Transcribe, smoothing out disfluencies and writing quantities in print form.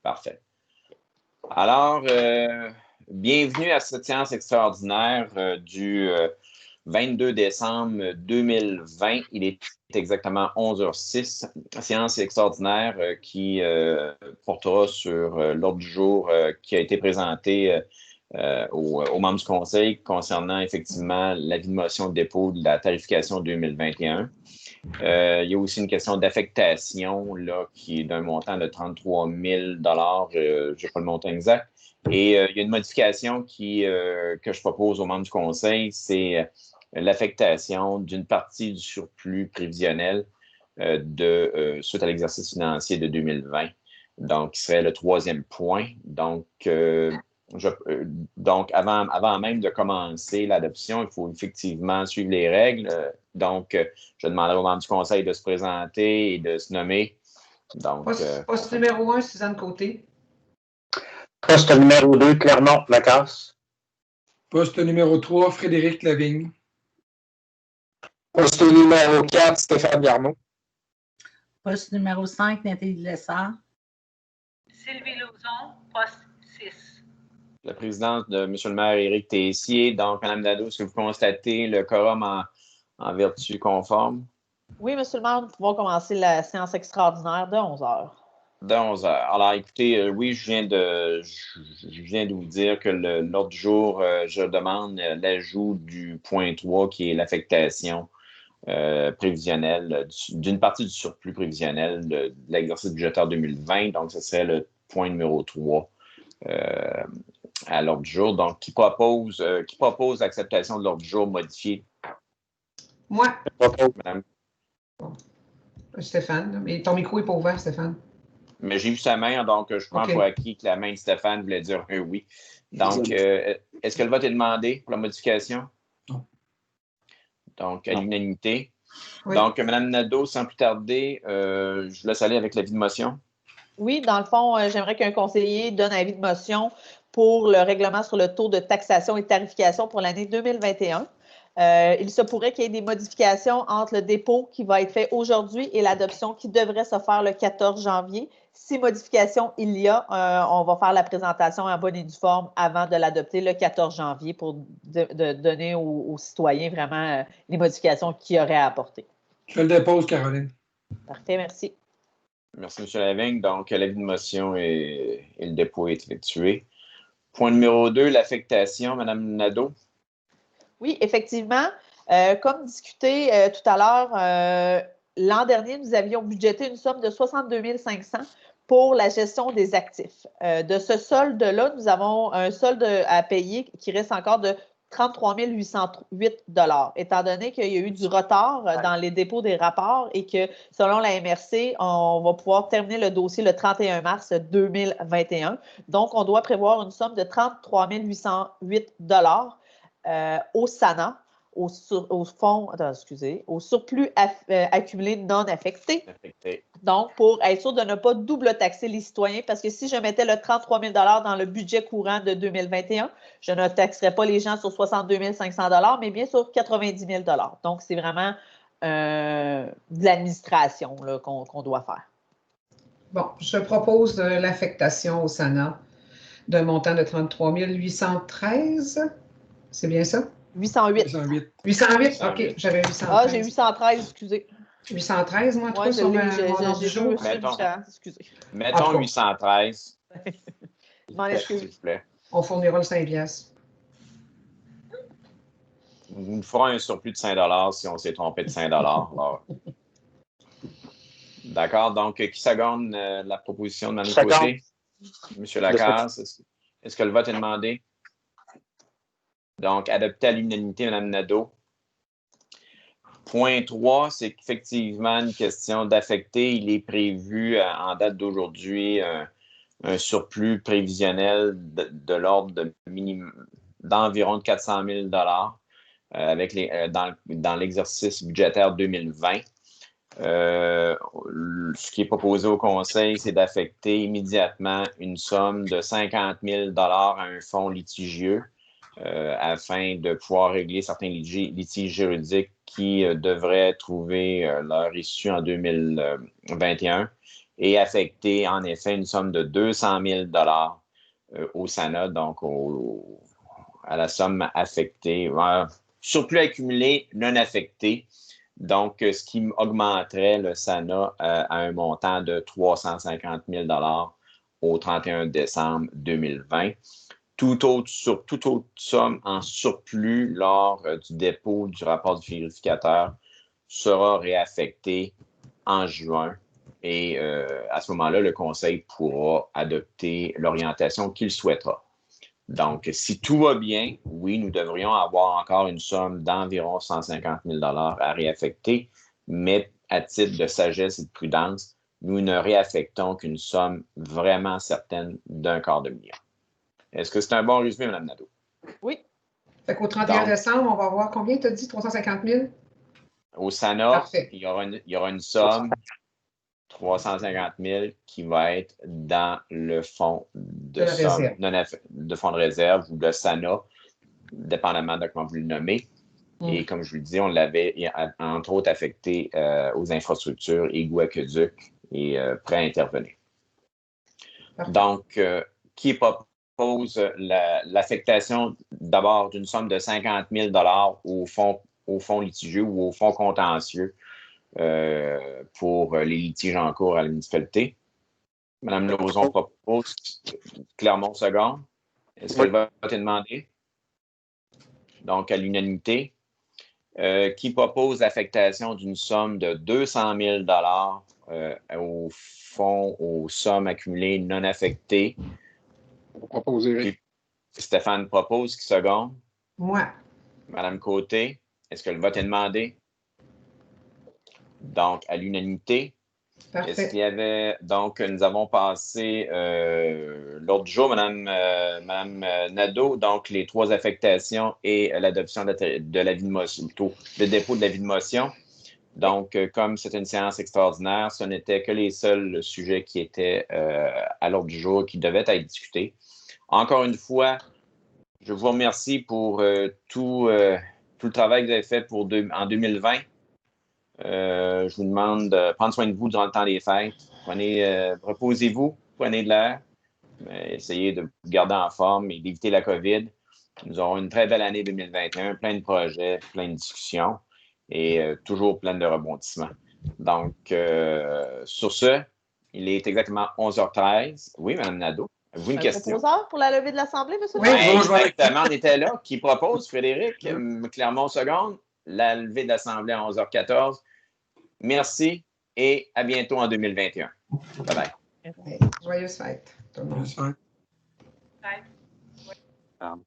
Parfait. Alors, bienvenue à cette séance extraordinaire du 22 décembre 2020. Il est exactement 11h06. Séance extraordinaire qui portera sur l'ordre du jour qui a été présenté aux membres du Conseil concernant effectivement l'avis de motion de dépôt de la tarification 2021. Il y a aussi une question d'affectation là, qui est d'un montant de 33 000 je n'ai pas le montant exact. Et il y a une modification que je propose aux membres du Conseil, c'est l'affectation d'une partie du surplus prévisionnel suite à l'exercice financier de 2020. Donc, qui serait le troisième point. Donc, avant même de commencer l'adoption, il faut effectivement suivre les règles. Donc, je demanderai aux membres du Conseil de se présenter et de se nommer. Donc, poste numéro 1, Suzanne Côté. Poste numéro 2, Clermont-Lacasse. Poste numéro 3, Frédéric Lavigne. Poste numéro 4, Stéphane Garneau. Poste numéro 5, Nathalie Lessard. Sylvie Lauzon, poste 6. La présidence de M. le maire Éric Tessier. Donc, Mme Nadeau, est-ce que vous constatez le quorum en vertu conforme? Oui, M. le maire, nous pouvons commencer la séance extraordinaire de 11h. De 11h. Alors, écoutez, oui, je viens de vous dire que l'ordre du jour, je demande l'ajout du point 3, qui est l'affectation prévisionnelle d'une partie du surplus prévisionnel de l'exercice budgétaire 2020. Donc, ce serait le point numéro 3 à l'ordre du jour. Donc, qui propose l'acceptation de l'ordre du jour modifié? Moi. Madame. Stéphane, mais ton micro n'est pas ouvert, Stéphane. Mais j'ai vu sa main, donc je prends pour acquis que la main de Stéphane voulait dire un oui. Donc, est-ce que le vote est demandé pour la modification? Non. Donc, à l'unanimité. Oui. Donc, Mme Nadeau, sans plus tarder, je vous laisse aller avec l'avis de motion. Oui, dans le fond, j'aimerais qu'un conseiller donne avis de motion pour le règlement sur le taux de taxation et de tarification pour l'année 2021. Il se pourrait qu'il y ait des modifications entre le dépôt qui va être fait aujourd'hui et l'adoption qui devrait se faire le 14 janvier. Si modification il y a, on va faire la présentation en bonne et due forme avant de l'adopter le 14 janvier pour de donner aux citoyens vraiment les modifications qu'il y aurait à apporter. Je le dépose, Caroline. Parfait, merci. Merci, M. Lavigne. Donc, l'avis de motion et le dépôt est effectué. Point numéro 2, l'affectation. Mme Nadeau. Oui, effectivement. Comme discuté tout à l'heure, l'an dernier, nous avions budgété une somme de 62 500 pour la gestion des actifs. De ce solde-là, nous avons un solde à payer qui reste encore de 33 808 $. Étant donné qu'il y a eu du retard dans les dépôts des rapports et que, selon la MRC, on va pouvoir terminer le dossier le 31 mars 2021. Donc, on doit prévoir une somme de 33 808 $ au SANA, au surplus accumulé non affecté. Donc, pour être sûr de ne pas double taxer les citoyens, parce que si je mettais le 33 000 $ dans le budget courant de 2021, je ne taxerais pas les gens sur 62 500 $, mais bien sur 90 000 $. Donc, c'est vraiment de l'administration qu'on doit faire. Bon, je propose l'affectation au SANA d'un montant de 33 813. C'est bien ça? 808. 808? OK, j'avais 813. Ah, j'ai 813, excusez. 813, moi, trop sur mon ordre du jour. Mettons 813. Je m'en excuse. S'il vous plaît. On fournira le 5 piastres. Nous ferons un surplus de 5 $ si on s'est trompé de 5 $. Alors... D'accord. Donc, qui seconde la proposition de Mme Côté? M. Lacasse, est-ce que le vote est demandé? Donc, adopté à l'unanimité, Mme Nadeau. Point 3, c'est qu'effectivement, une question d'affecter. Il est prévu, en date d'aujourd'hui, un surplus prévisionnel de l'ordre d'environ 400 000 $ dans l'exercice budgétaire 2020. Ce qui est proposé au Conseil, c'est d'affecter immédiatement une somme de 50 000 $ à un fonds litigieux afin de pouvoir régler certains litiges juridiques qui devraient trouver leur issue en 2021 et affecter en effet une somme de 200 000 au SANA, donc à la somme affectée, surplus accumulé non affecté, donc ce qui augmenterait le SANA à un montant de 350 000 au 31 décembre 2020. Toute autre somme en surplus lors du dépôt du rapport du vérificateur sera réaffectée en juin. Et à ce moment-là, le Conseil pourra adopter l'orientation qu'il souhaitera. Donc, si tout va bien, oui, nous devrions avoir encore une somme d'environ 150 000 à réaffecter, mais à titre de sagesse et de prudence, nous ne réaffectons qu'une somme vraiment certaine d'1/4 million. Est-ce que c'est un bon résumé, Mme Nadeau? Oui. Fait qu'au 31 décembre, on va voir combien, tu as dit, 350 000? Au SANA, il y aura une somme, 350 000, qui va être dans le fonds de fonds de réserve ou de SANA, dépendamment de comment vous le nommez. Et comme je vous le dis, on l'avait, entre autres, affecté aux infrastructures, égouts, aqueducs et prêts à intervenir. Donc, qui propose l'affectation d'abord d'une somme de 50 000 au fonds litigieux ou au fonds contentieux pour les litiges en cours à la municipalité? Mme Lauzon propose Clermont-Second. Est-ce que le vote est demandé? Donc, à l'unanimité. Qui propose l'affectation d'une somme de 200 000 au fonds aux sommes accumulées non affectées? Stéphane propose. Qui seconde? Moi. Madame Côté, est-ce que le vote est demandé? Donc, à l'unanimité. Parfait. Est-ce qu'il y avait... Donc, nous avons passé l'ordre du jour, Madame Nadeau, donc les 3 affectations et l'adoption de l'avis de motion, plutôt le dépôt de l'avis de motion. Donc, comme c'est une séance extraordinaire, ce n'était que les seuls sujets qui étaient à l'ordre du jour qui devaient être discutés. Encore une fois, je vous remercie pour tout le travail que vous avez fait en 2020. Je vous demande de prendre soin de vous durant le temps des fêtes. Reposez-vous, prenez de l'air, essayez de vous garder en forme et d'éviter la COVID. Nous aurons une très belle année 2021, plein de projets, plein de discussions et toujours plein de rebondissements. Donc, sur ce, il est exactement 11h13. Oui, Mme Nadeau, vous une question? Proposeur pour la levée de l'Assemblée, M. Oui, exactement, on était là. Qui propose, Frédéric? Clermont-Seconde, la levée de l'Assemblée à 11h14. Merci et à bientôt en 2021. Bye-bye. Joyeuse fête, tout le monde. Joyeuse fête. Bye.